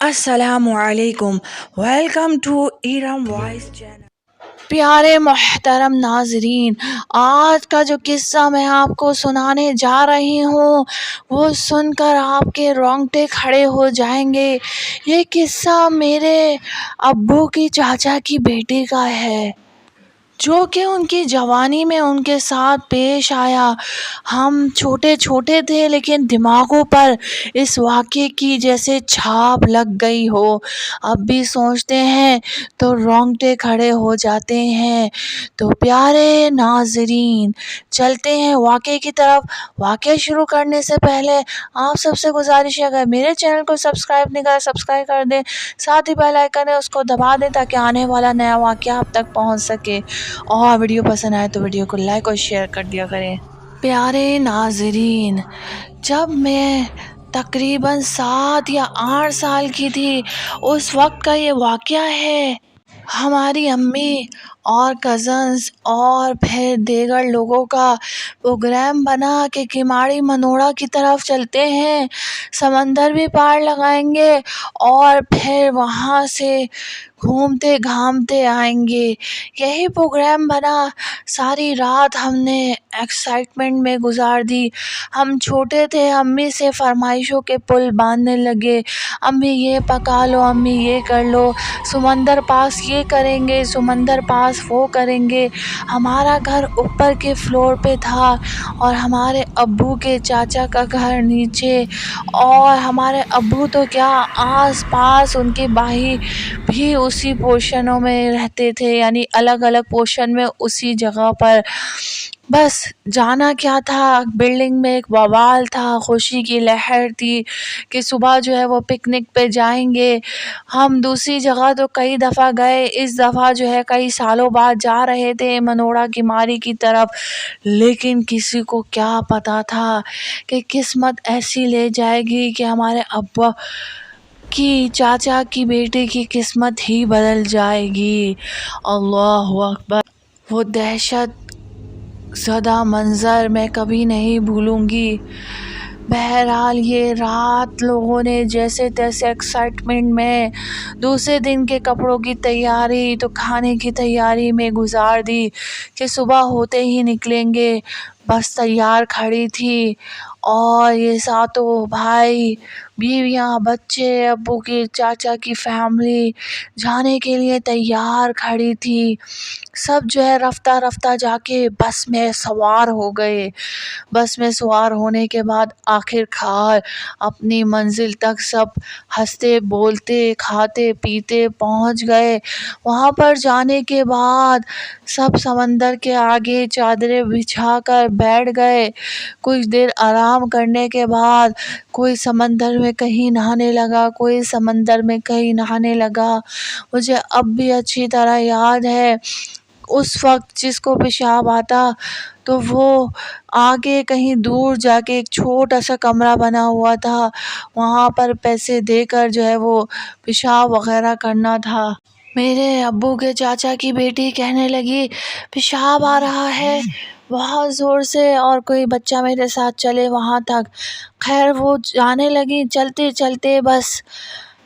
السلام علیکم، welcome to Iram voice channel. پیارے محترم ناظرین، آج کا جو قصہ میں آپ کو سنانے جا رہی ہوں وہ سن کر آپ کے رونگٹے کھڑے ہو جائیں گے۔ یہ قصہ میرے ابو کی چاچا کی بیٹی کا ہے جو کہ ان کی جوانی میں ان کے ساتھ پیش آیا۔ ہم چھوٹے چھوٹے تھے لیکن دماغوں پر اس واقعے کی جیسے چھاپ لگ گئی ہو، اب بھی سوچتے ہیں تو رونگٹے کھڑے ہو جاتے ہیں۔ تو پیارے ناظرین، چلتے ہیں واقعے کی طرف۔ واقعہ شروع کرنے سے پہلے آپ سب سے گزارش ہے، اگر میرے چینل کو سبسکرائب نہیں کرا سبسکرائب کر دیں، ساتھ ہی بیل آئیکن ہے اس کو دبا دیں تاکہ آنے والا نیا واقعہ آپ تک پہنچ سکے، اور ویڈیو پسند آئے تو ویڈیو کو لائک اور شیئر کر دیا کریں۔ پیارے ناظرین، جب میں تقریباً 7 یا 8 سال کی تھی، اس وقت کا یہ واقعہ ہے۔ ہماری امی اور کزنز اور پھر دیگر لوگوں کا پروگرام بنا کہ کماڑی منوڑا کی طرف چلتے ہیں، سمندر بھی پار لگائیں گے اور پھر وہاں سے گھومتے گھامتے آئیں گے۔ یہی پروگرام بنا۔ ساری رات ہم نے ایکسائٹمنٹ میں گزار دی۔ ہم چھوٹے تھے، امی سے فرمائشوں کے پل باندھنے لگے، امی یہ پکا لو، امی یہ کر لو، سمندر پاس یہ کریں گے، سمندر پاس وہ کریں گے۔ ہمارا گھر اوپر کے فلور پہ تھا اور ہمارے ابو کے چاچا کا گھر نیچے، اور ہمارے ابو تو کیا، آس پاس ان کے بھائی بھی اسی پورشنوں میں رہتے تھے، یعنی الگ الگ پورشن میں اسی جگہ پر۔ بس جانا کیا تھا، بلڈنگ میں ایک بوال تھا، خوشی کی لہر تھی کہ صبح جو ہے وہ پکنک پہ جائیں گے۔ ہم دوسری جگہ تو کئی دفعہ گئے، اس دفعہ جو ہے کئی سالوں بعد جا رہے تھے منوڑا کی ماری کی طرف، لیکن کسی کو کیا پتا تھا کہ قسمت ایسی لے جائے گی کہ ہمارے ابا کی چاچا کی بیٹے کی قسمت ہی بدل جائے گی۔ اللہ اکبر! وہ دہشت زدہ منظر میں کبھی نہیں بھولوں گی۔ بہرحال یہ رات لوگوں نے جیسے تیسے ایکسائٹمنٹ میں دوسرے دن کے کپڑوں کی تیاری تو کھانے کی تیاری میں گزار دی کہ صبح ہوتے ہی نکلیں گے۔ بس تیار کھڑی تھی اور یہ ساتوں بھائی، بیویاں، بچے، ابو کی چاچا کی فیملی جانے کے لیے تیار کھڑی تھی۔ سب جو ہے رفتہ رفتہ جا کے بس میں سوار ہو گئے۔ بس میں سوار ہونے کے بعد آخر کار اپنی منزل تک سب ہنستے بولتے کھاتے پیتے پہنچ گئے۔ وہاں پر جانے کے بعد سب سمندر کے آگے چادریں بچھا کر بیٹھ گئے۔ کچھ دیر آرام کرنے کے بعد کوئی سمندر میں کہیں نہانے لگا، کوئی سمندر میں کہیں نہانے لگا۔ مجھے اب بھی اچھی طرح یاد ہے، اس وقت جس کو پیشاب آتا تو وہ آگے کہیں دور جا کے ایک چھوٹا سا کمرہ بنا ہوا تھا، وہاں پر پیسے دے کر جو ہے وہ پیشاب وغیرہ کرنا تھا۔ میرے ابو کے چاچا کی بیٹی کہنے لگی پیشاب آ رہا ہے بہت زور سے، اور کوئی بچہ میرے ساتھ چلے وہاں تک۔ خیر وہ جانے لگی، چلتے چلتے بس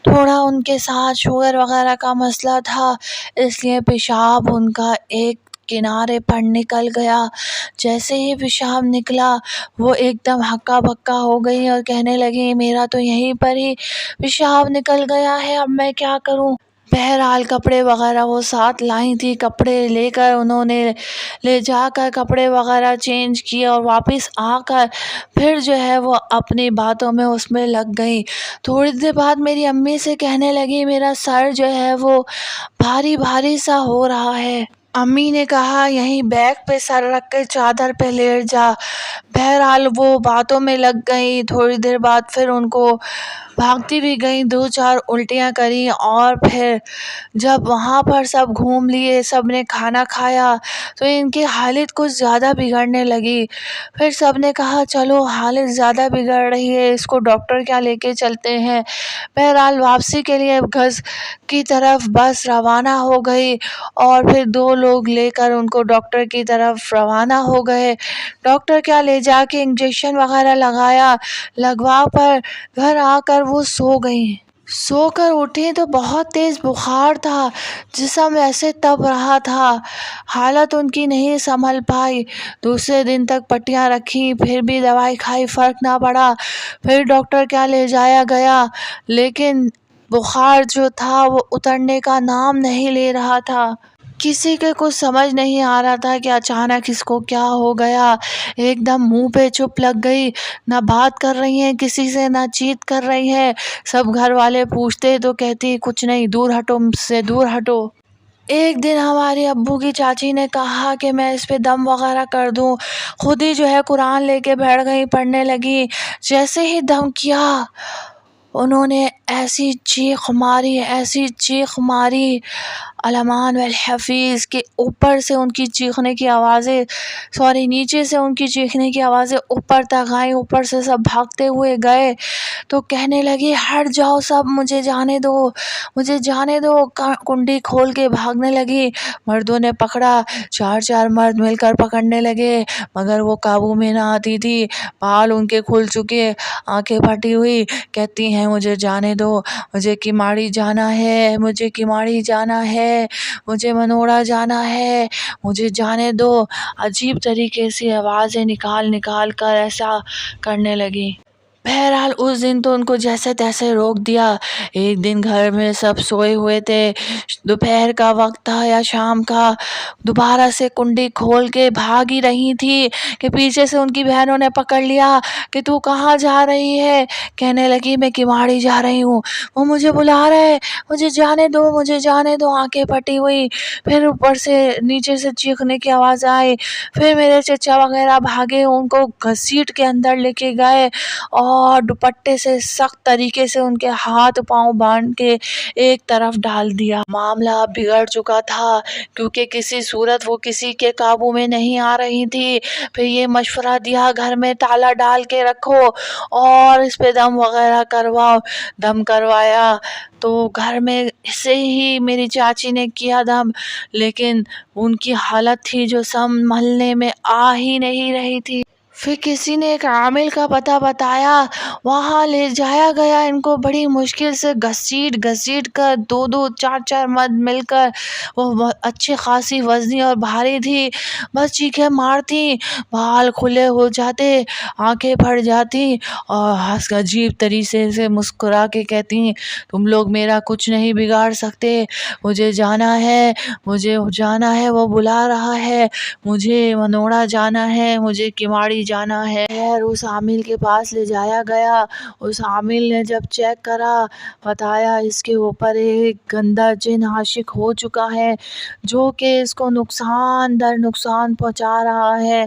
تھوڑا ان کے ساتھ شوگر وغیرہ کا مسئلہ تھا، اس لیے پیشاب ان کا ایک کنارے پر نکل گیا۔ جیسے ہی پیشاب نکلا وہ ایک دم ہکا بکا ہو گئی اور کہنے لگی میرا تو یہیں پر ہی پیشاب نکل گیا ہے، اب میں کیا کروں؟ بہرحال کپڑے وغیرہ وہ ساتھ لائی تھی، کپڑے لے کر انہوں نے لے جا کر کپڑے وغیرہ چینج کیے اور واپس آ کر پھر جو ہے وہ اپنی باتوں میں اس میں لگ گئی۔ تھوڑی دیر بعد میری امی سے کہنے لگی میرا سر جو ہے وہ بھاری بھاری سا ہو رہا ہے۔ امی نے کہا یہیں بیگ پہ سر رکھ کے چادر پہ لیٹ جا۔ بہرحال وہ باتوں میں لگ گئی۔ تھوڑی دیر بعد پھر ان کو بھاگتی بھی گئیں، 2-4 الٹیاں کریں، اور پھر جب وہاں پر سب گھوم لیے، سب نے کھانا کھایا تو ان کی حالت کچھ زیادہ بگڑنے لگی۔ پھر سب نے کہا چلو حالت زیادہ بگڑ رہی ہے، اس کو ڈاکٹر کیا لے کے چلتے ہیں۔ بہرحال واپسی کے لیے گھر کی طرف بس روانہ ہو گئی، اور پھر 2 لوگ لے کر ان کو ڈاکٹر کی طرف روانہ ہو گئے۔ ڈاکٹر کیا لے جا کے انجیکشن وغیرہ لگایا، لگوا پر گھر آ کر وہ سو گئیں۔ سو کر اٹھی تو بہت تیز بخار تھا، جسم ایسے تپ رہا تھا، حالت ان کی نہیں سنبھل پائی۔ دوسرے دن تک پٹیاں رکھی، پھر بھی دوائی کھائی، فرق نہ پڑا۔ پھر ڈاکٹر کیا لے جایا گیا، لیکن بخار جو تھا وہ اترنے کا نام نہیں لے رہا تھا۔ کسی کے کچھ سمجھ نہیں آ رہا تھا کہ اچانک اس کو کیا ہو گیا۔ ایک دم منہ پہ چپ لگ گئی، نہ بات کر رہی ہیں کسی سے، نہ چیت کر رہی ہے۔ سب گھر والے پوچھتے تو کہتی کچھ نہیں، دور ہٹو مجھ سے، دور ہٹو۔ ایک دن ہمارے ابو کی چاچی نے کہا کہ میں اس پہ دم وغیرہ کر دوں، خود ہی جو ہے قرآن لے کے بیٹھ گئی، پڑھنے لگی۔ جیسے ہی دم کیا، انہوں نے ایسی چیخ ماری، ایسی چیخ ماری، الامان والحفیظ کے اوپر سے ان کی چیخنے کی آوازیں، نیچے سے ان کی چیخنے کی آوازیں اوپر تک آئیں۔ اوپر سے سب بھاگتے ہوئے گئے تو کہنے لگی ہٹ جاؤ سب، مجھے جانے دو، مجھے جانے دو۔ کنڈی کھول کے بھاگنے لگی، مردوں نے پکڑا، چار چار مرد مل کر پکڑنے لگے، مگر وہ قابو میں نہ آتی تھی۔ بال ان کے کھل چکے، آنکھیں پھٹی ہوئی، کہتی ہیں مجھے جانے دو، مجھے کماڑی جانا ہے، مجھے کماڑی جانا ہے، مجھے منوڑا جانا ہے، مجھے جانے دو۔ عجیب طریقے سے آوازیں نکال نکال کر ایسا کرنے لگی۔ بہرحال اس دن تو ان کو جیسے تیسے روک دیا۔ ایک دن گھر میں سب سوئے ہوئے تھے، دوپہر کا وقت تھا یا شام کا، دوبارہ سے کنڈی کھول کے بھاگ ہی رہی تھی کہ پیچھے سے ان کی بہنوں نے پکڑ لیا کہ تو کہاں جا رہی ہے؟ کہنے لگی میں کماڑی جا رہی ہوں، وہ مجھے بلا رہے، مجھے جانے دو، مجھے جانے دو۔ آنکھیں پھٹی ہوئی، پھر اوپر سے نیچے سے چیخنے کی آواز آئی۔ پھر میرے چچا وغیرہ بھاگے، ان کو گھسیٹ کے اندر لے کے گئے اور دوپٹے سے سخت طریقے سے ان کے ہاتھ پاؤں باندھ کے ایک طرف ڈال دیا۔ معاملہ اب بگڑ چکا تھا، کیونکہ کسی صورت وہ کسی کے قابو میں نہیں آ رہی تھی۔ پھر یہ مشورہ دیا گھر میں تالا ڈال کے رکھو اور اس پہ دم وغیرہ کرواؤ۔ دم کروایا تو گھر میں سے ہی میری چاچی نے کیا دم، لیکن ان کی حالت تھی جو سنبھلنے میں آ ہی نہیں رہی تھی۔ پھر کسی نے ایک عامل کا پتہ بتایا، وہاں لے جایا گیا۔ ان کو بڑی مشکل سے گھسیٹ گھسیٹ کر، دو دو چار چار مرد مل کر، وہ اچھی خاصی وزنی اور بھاری تھی، بس چیخیں مارتی، بال کھلے ہو جاتے، آنکھیں پھٹ جاتی اور عجیب طریقے سے مسکرا کے کہتی تم لوگ میرا کچھ نہیں بگاڑ سکتے، مجھے جانا ہے، مجھے جانا ہے، وہ بلا رہا ہے، مجھے منوڑا جانا ہے، مجھے کماڑی جانا ہے۔ اس عامل کے پاس لے جایا گیا۔ اس عامل نے جب چیک کرا، بتایا اس کے اوپر ایک گندا جن عاشق ہو چکا ہے، جو کہ اس کو نقصان در نقصان پہنچا رہا ہے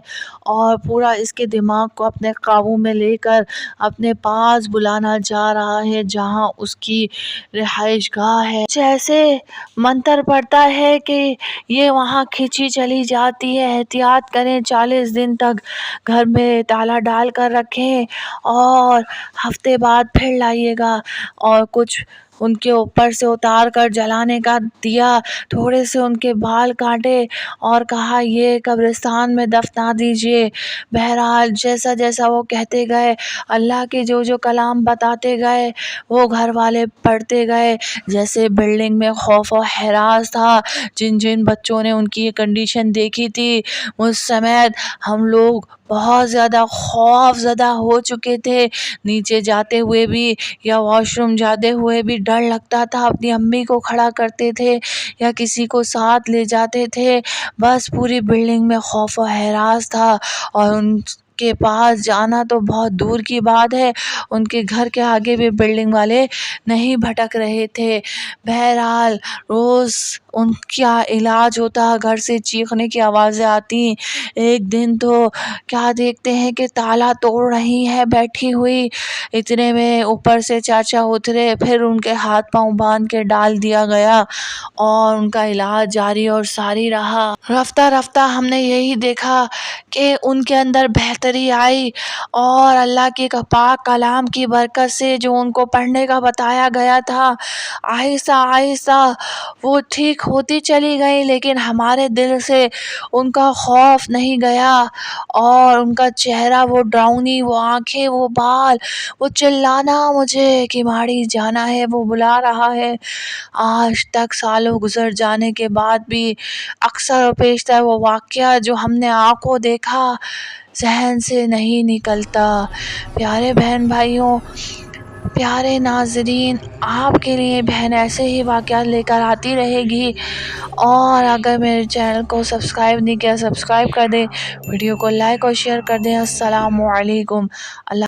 اور پورا اس کے دماغ کو اپنے قابو میں لے کر اپنے پاس بلانا چاہ رہا ہے، جہاں اس کی رہائش گاہ ہے۔ جیسے منتر پڑتا ہے کہ یہ وہاں کھینچی چلی جاتی ہے۔ احتیاط کریں، 40 دن تک گھر میں تالا ڈال کر رکھیں اور ہفتے بعد پھر لائیے گا۔ اور کچھ ان کے اوپر سے اتار کر جلانے کا دیا، تھوڑے سے ان کے بال کاٹے اور کہا یہ قبرستان میں دفنا دیجئے۔ بہرحال جیسا جیسا وہ کہتے گئے، اللہ کے جو جو کلام بتاتے گئے، وہ گھر والے پڑھتے گئے۔ جیسے بلڈنگ میں خوف و ہراس تھا، جن جن بچوں نے ان کی یہ کنڈیشن دیکھی تھی، اس سمیت ہم لوگ بہت زیادہ خوف زدہ ہو چکے تھے۔ نیچے جاتے ہوئے بھی یا واش روم جاتے ہوئے بھی ڈر لگتا تھا۔ اپنی امی کو کھڑا کرتے تھے یا کسی کو ساتھ لے جاتے تھے، بس پوری بلڈنگ میں خوف و ہراس تھا۔ اور ان کے پاس جانا تو بہت دور کی بات ہے، ان کے گھر کے آگے بھی بلڈنگ والے نہیں بھٹک رہے تھے۔ بہرحال روز ان کا علاج ہوتا، گھر سے چیخنے کی آوازیں آتی۔ ایک دن تو کیا دیکھتے ہیں کہ تالا توڑ رہی ہے بیٹھی ہوئی، اتنے میں اوپر سے چاچا اترے، پھر ان کے ہاتھ پاؤں باندھ کے ڈال دیا گیا اور ان کا علاج جاری اور ساری رہا۔ رفتہ رفتہ ہم نے یہی دیکھا کہ ان کے اندر بہتر بہتری آئی، اور اللہ کے پاک کلام کی برکت سے جو ان کو پڑھنے کا بتایا گیا تھا، آہستہ آہستہ وہ ٹھیک ہوتی چلی گئی، لیکن ہمارے دل سے ان کا خوف نہیں گیا، اور ان کا چہرہ وہ ڈراؤنی، وہ آنکھیں، وہ بال، وہ چلانا مجھے کہ ماڑی جانا ہے، وہ بلا رہا ہے، آج تک سالوں گزر جانے کے بعد بھی اکثر و بیشتر وہ واقعہ جو ہم نے آنکھوں دیکھا ذہن سے نہیں نکلتا۔ پیارے بہن بھائیوں، پیارے ناظرین، آپ کے لیے بہن ایسے ہی واقعات لے کر آتی رہے گی، اور اگر میرے چینل کو سبسکرائب نہیں کیا، سبسکرائب کر دیں، ویڈیو کو لائک اور شیئر کر دیں۔ السلام علیکم۔ اللہ